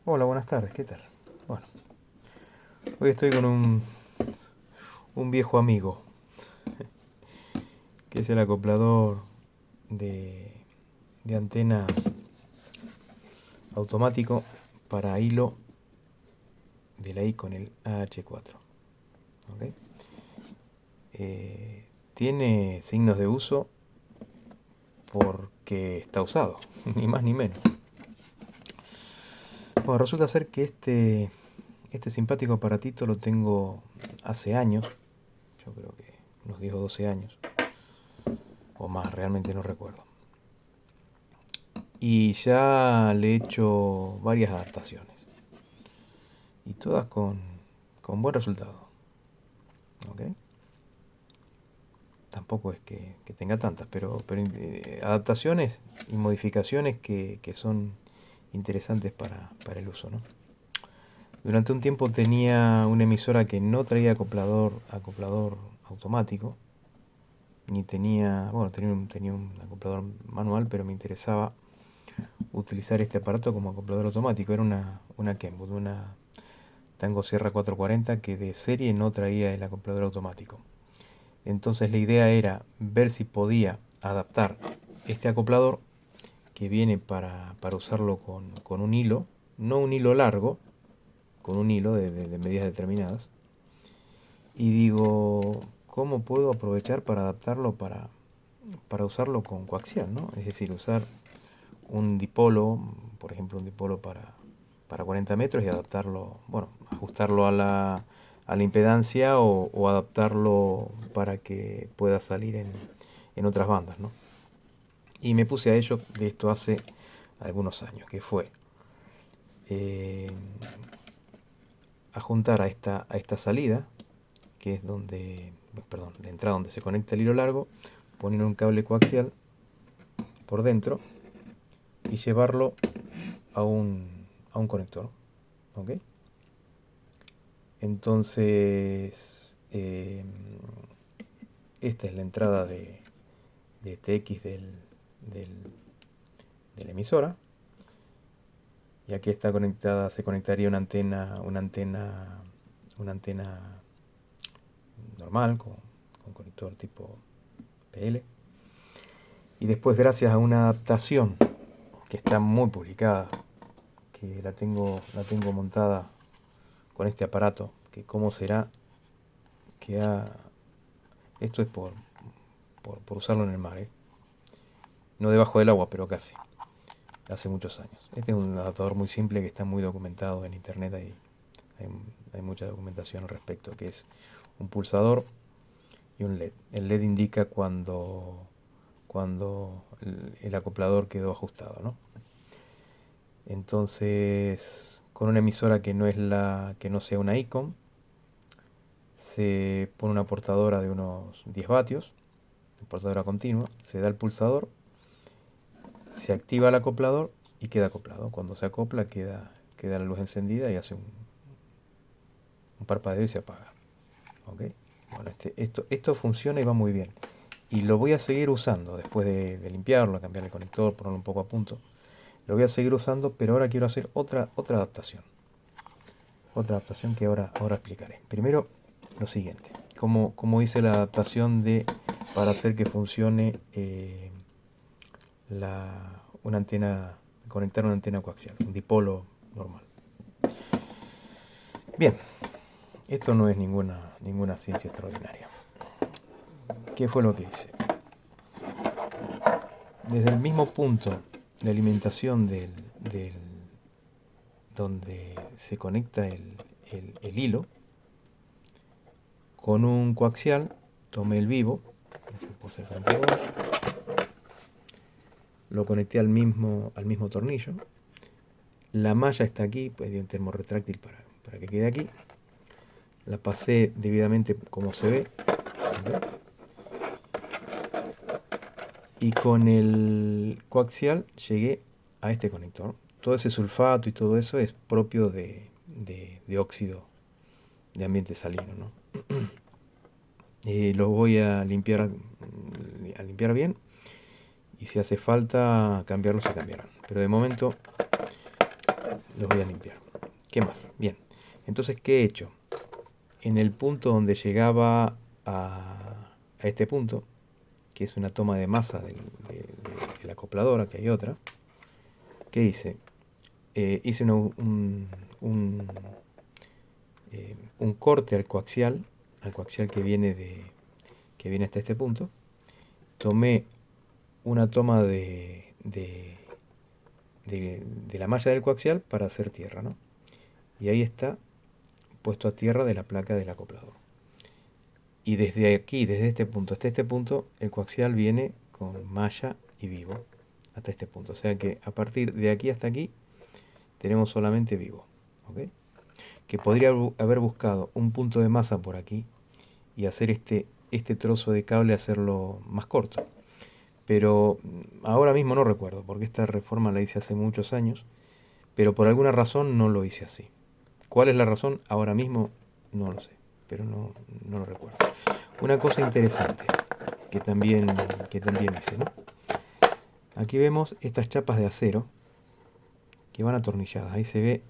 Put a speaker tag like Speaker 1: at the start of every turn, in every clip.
Speaker 1: Hola, buenas tardes, ¿qué tal? Bueno, hoy estoy con un viejo amigo, que es el acoplador de, de antenas automático para hilo de la Icon, el AH4. ¿Ok? Tiene signos de uso porque está usado, ni más ni menos. Bueno, resulta ser que este simpático aparatito lo tengo hace años, yo creo que unos 10 o 12 años, o más, realmente no recuerdo. Y ya le he hecho varias adaptaciones. Y todas con buen resultado. ¿Ok? Tampoco es que tenga tantas, pero adaptaciones y modificaciones que son interesantes para el uso, ¿no? Durante un tiempo tenía una emisora que no traía acoplador automático, ni tenía, bueno, tenía un acoplador manual, pero me interesaba utilizar este aparato como acoplador automático. Era una Kenwood, una Tango Sierra 440 que de serie no traía el acoplador automático. Entonces la idea era ver si podía adaptar este acoplador que viene para usarlo con un hilo, no un hilo largo, con un hilo de medidas determinadas. Y digo, ¿cómo puedo aprovechar para adaptarlo para usarlo con coaxial, ¿no? Es decir, usar un dipolo, por ejemplo, un dipolo para 40 metros y adaptarlo, bueno, ajustarlo a la impedancia o adaptarlo para que pueda salir en otras bandas, ¿no? Y me puse a ello de esto hace algunos años, que fue eh, a juntar a esta salida, que es donde, perdón, la entrada donde se conecta el hilo largo, poner un cable coaxial por dentro y llevarlo a un conector, ¿ok? Entonces, esta es la entrada de TX del- de la emisora. Y aquí está conectada, se conectaría una antena normal con conector tipo PL. Y después, gracias a una adaptación que está muy publicada, que la tengo montada con este aparato, que cómo será que esto es por usarlo en el mar, ¿eh? No debajo del agua, pero casi, hace muchos años. Este es un adaptador muy simple que está muy documentado en internet, hay, hay mucha documentación al respecto, que es un pulsador y un LED. El LED indica cuando el acoplador quedó ajustado, ¿no? Entonces, con una emisora que no sea una Icon, se pone una portadora de unos 10 vatios, portadora continua, se da el pulsador, se activa el acoplador y queda acoplado. Cuando se acopla queda la luz encendida y hace un parpadeo y se apaga. ¿Ok? Bueno, esto funciona y va muy bien. Y lo voy a seguir usando después de limpiarlo, cambiar el conector, ponerlo un poco a punto. Lo voy a seguir usando, pero ahora quiero hacer otra adaptación. Otra adaptación que ahora explicaré. Primero, lo siguiente. Cómo hice la adaptación para hacer que funcione una antena, conectar una antena coaxial, un dipolo normal. Bien, esto no es ninguna ciencia extraordinaria. ¿Qué fue lo que hice? Desde el mismo punto de alimentación donde se conecta el hilo, con un coaxial tomé el vivo, lo conecté al mismo tornillo. La malla está aquí, pues di un termorretráctil para que quede aquí. La pasé debidamente como se ve. ¿Ok? Y con el coaxial llegué a este conector. Todo ese sulfato y todo eso es propio de óxido de ambiente salino, ¿no? Lo voy a limpiar bien y si hace falta cambiarlos se cambiarán. Pero de momento los voy a limpiar. ¿Qué más? Bien, entonces, ¿qué he hecho? En el punto donde llegaba a este punto, que es una toma de masa de la acopladora, que hay otra, ¿qué hice? Hice un corte al coaxial que viene hasta este punto. Tomé una toma de la malla del coaxial para hacer tierra, ¿no? Y ahí está puesto a tierra de la placa del acoplador. Y desde aquí, desde este punto hasta este punto, el coaxial viene con malla y vivo hasta este punto. O sea que a partir de aquí hasta aquí tenemos solamente vivo, ¿ok? Que podría haber buscado un punto de masa por aquí y hacer este trozo de cable, hacerlo más corto. Pero ahora mismo no recuerdo, porque esta reforma la hice hace muchos años, pero por alguna razón no lo hice así. ¿Cuál es la razón? Ahora mismo no lo sé, pero no lo recuerdo. Una cosa interesante que también hice, ¿no? Aquí vemos estas chapas de acero que van atornilladas. Ahí se ve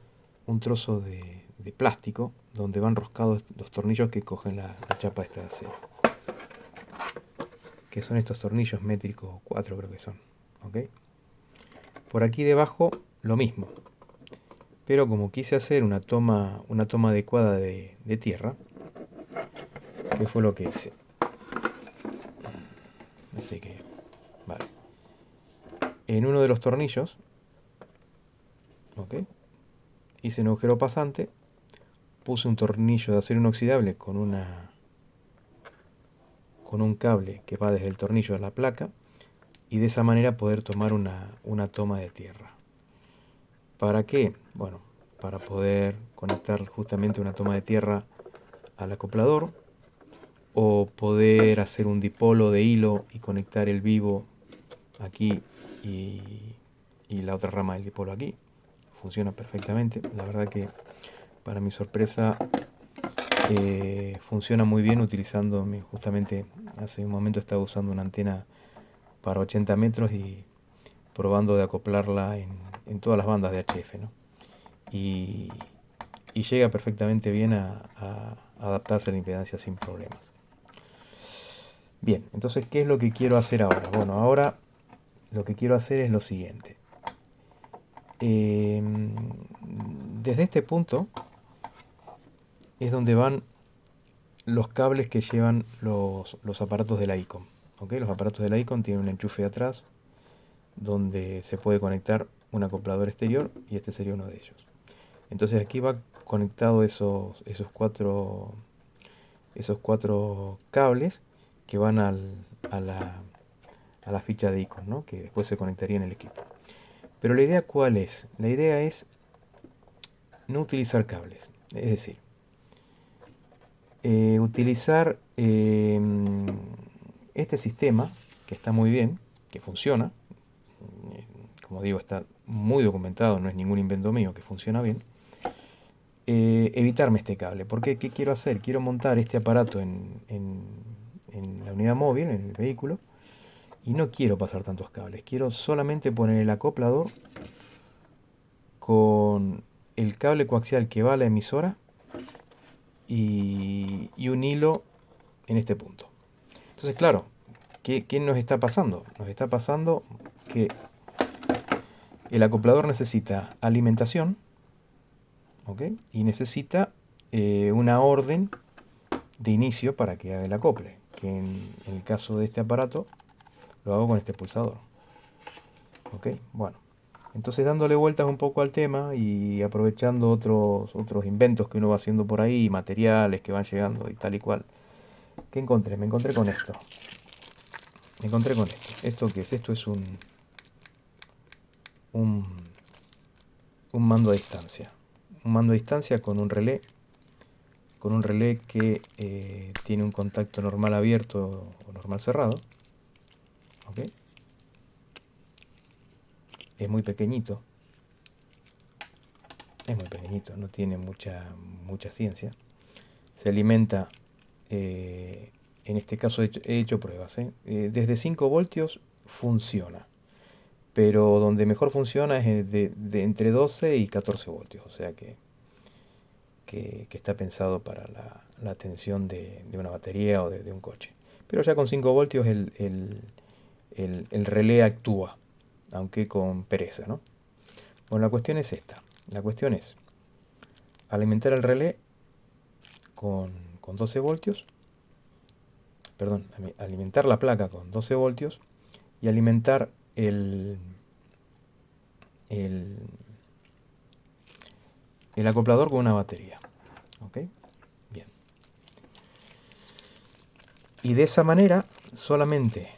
Speaker 1: un trozo de plástico donde van roscados los tornillos que cogen la chapa esta de acero. Que son estos tornillos métricos 4 creo que son. ¿Ok? Por aquí debajo lo mismo. Pero como quise hacer una toma adecuada de tierra, ¿qué fue lo que hice? Así que, vale. En uno de los tornillos, ¿ok? Hice un agujero pasante, puse un tornillo de acero inoxidable con un cable que va desde el tornillo a la placa y de esa manera poder tomar una toma de tierra. ¿Para qué? Bueno, para poder conectar justamente una toma de tierra al acoplador o poder hacer un dipolo de hilo y conectar el vivo aquí y la otra rama del dipolo aquí. Funciona perfectamente. La verdad que para mi sorpresa funciona muy bien utilizando, justamente hace un momento estaba usando una antena para 80 metros y probando de acoplarla en todas las bandas de HF, ¿no? Y llega perfectamente bien a adaptarse a la impedancia sin problemas. Bien, entonces, ¿qué es lo que quiero hacer ahora? Bueno, ahora lo que quiero hacer es lo siguiente. Desde este punto es donde van los cables que llevan los aparatos de la ICOM. ¿Ok? Los aparatos de la ICOM tienen un enchufe atrás donde se puede conectar un acoplador exterior y este sería uno de ellos. Entonces aquí va conectado esos cuatro cables que van a la ficha de ICOM, ¿no? Que después se conectaría en el equipo. Pero la idea, ¿cuál es? La idea es no utilizar cables, es decir, utilizar este sistema que está muy bien, que funciona, como digo, está muy documentado, no es ningún invento mío, que funciona bien. Evitarme este cable, porque ¿qué quiero hacer? Quiero montar este aparato en la unidad móvil, en el vehículo, y no quiero pasar tantos cables, quiero solamente poner el acoplador con el cable coaxial que va a la emisora y un hilo en este punto. Entonces, claro, ¿qué nos está pasando? Nos está pasando que el acoplador necesita alimentación, ¿ok? Y necesita una orden de inicio para que haga el acople, que en el caso de este aparato lo hago con este pulsador. ¿Ok? Bueno, entonces dándole vueltas un poco al tema y aprovechando otros inventos que uno va haciendo por ahí, materiales que van llegando y tal y cual. ¿Qué encontré? Me encontré con esto. Me encontré con esto. ¿Esto qué es? Esto es un mando a distancia. Un mando a distancia con un relé que tiene un contacto normal abierto o normal cerrado. ¿Ok? Es muy pequeñito, no tiene mucha ciencia. Se alimenta, en este caso he hecho pruebas, desde 5 voltios funciona, pero donde mejor funciona es de entre 12 y 14 voltios, o sea que está pensado para la tensión de una batería o de un coche. Pero ya con 5 voltios el relé actúa, aunque con pereza, ¿no? Bueno, la cuestión es esta. La cuestión es alimentar el relé con 12 voltios, perdón, alimentar la placa con 12 voltios y alimentar el, el acoplador con una batería. ¿Ok? Bien. Y de esa manera, solamente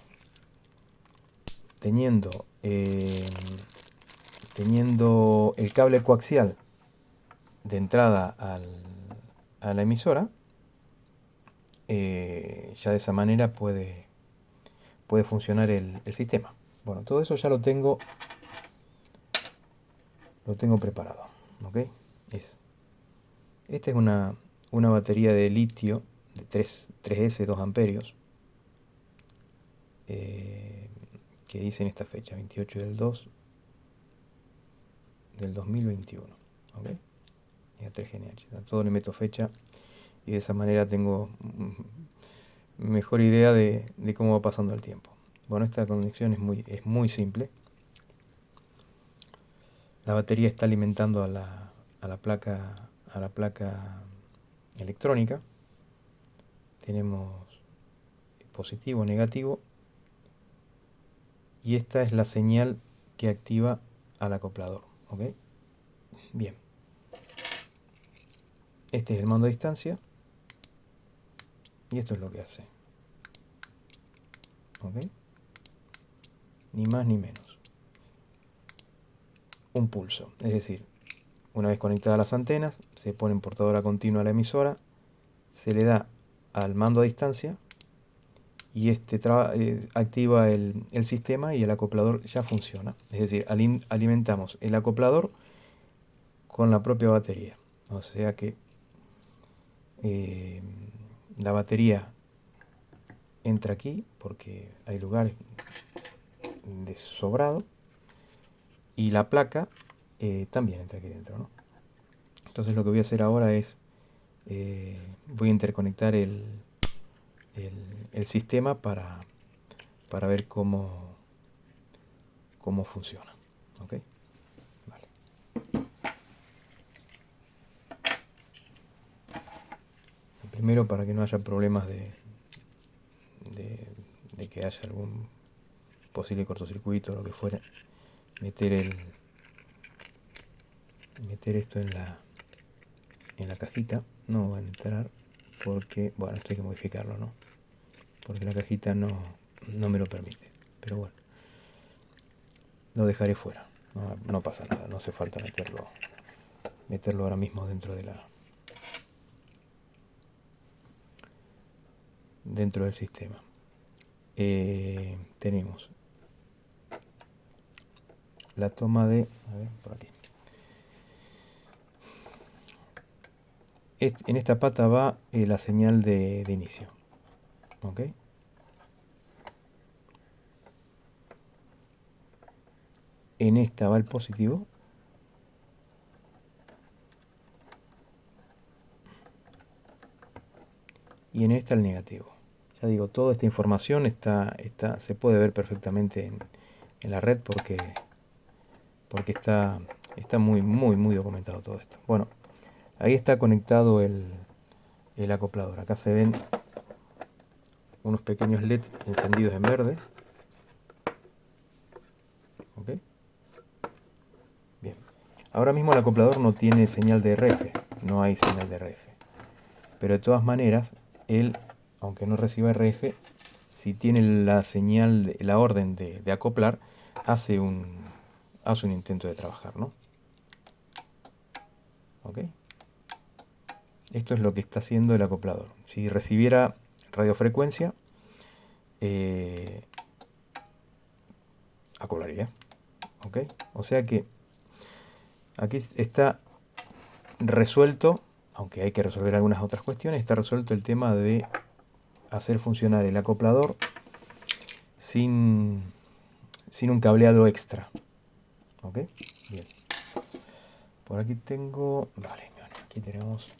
Speaker 1: teniendo, teniendo el cable coaxial de entrada a la emisora, ya de esa manera puede funcionar el sistema. Bueno, todo eso ya lo tengo preparado. ¿Ok? Esta es una batería de litio de 3S, 2 amperios, que hice en esta fecha, 28 del 2 del 2021. ¿Ok? Y a 3 GNH. A todo le meto fecha y de esa manera tengo mejor idea de cómo va pasando el tiempo. Bueno, esta conexión es muy simple. La batería está alimentando a la placa electrónica. Tenemos positivo, negativo, y esta es la señal que activa al acoplador. ¿Ok? Bien. Este es el mando a distancia y esto es lo que hace. ¿Ok? Ni más ni menos. Un pulso, es decir, una vez conectadas las antenas, se pone en portadora continua a la emisora, se le da al mando a distancia y este activa el sistema y el acoplador ya funciona. Es decir, alimentamos el acoplador con la propia batería. O sea que la batería entra aquí porque hay lugares de sobrado y la placa también entra aquí dentro, ¿no? Entonces lo que voy a hacer ahora es voy a interconectar el sistema para ver cómo funciona. ¿Ok? Vale. Primero, para que no haya problemas de que haya algún posible cortocircuito o lo que fuera, meter esto en la cajita. No va a entrar porque, bueno, esto hay que modificarlo, ¿no? Porque la cajita no me lo permite. Pero bueno, lo dejaré fuera. No pasa nada, no hace falta meterlo ahora mismo dentro del sistema. Tenemos la toma de, a ver, por aquí. En esta pata va la señal de inicio. ¿Ok? En esta va el positivo. Y en esta el negativo. Ya digo, toda esta información se puede ver perfectamente en la red porque está muy documentado todo esto. Bueno, ahí está conectado el acoplador. Acá se ven unos pequeños LED encendidos en verde. ¿Ok? Bien. Ahora mismo el acoplador no tiene señal de RF. No hay señal de RF. Pero de todas maneras, él, aunque no reciba RF, si tiene la señal, la orden de acoplar, hace un intento de trabajar, ¿no? ¿Ok? Esto es lo que está haciendo el acoplador. Si recibiera radiofrecuencia, acoplaría. ¿Ok? O sea que aquí está resuelto, aunque hay que resolver algunas otras cuestiones, está resuelto el tema de hacer funcionar el acoplador sin sin un cableado extra. ¿Ok? Bien. Por aquí tengo... Vale, bueno, aquí tenemos...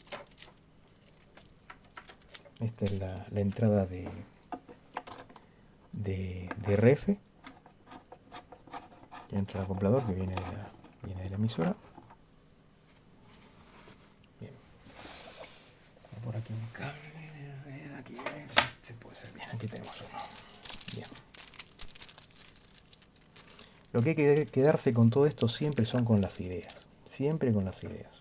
Speaker 1: Esta es la entrada de ref. Ya entra el acoplador que viene de la emisora. Bien. Por aquí un cable de red. Aquí este puede ser bien. Aquí tenemos uno. Bien. Lo que hay que quedarse con todo esto siempre son con las ideas. Siempre con las ideas.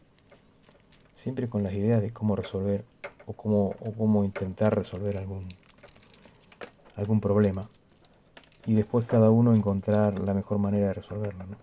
Speaker 1: Siempre con las ideas de cómo resolver o cómo intentar resolver algún problema. Y después cada uno encontrar la mejor manera de resolverlo, ¿no?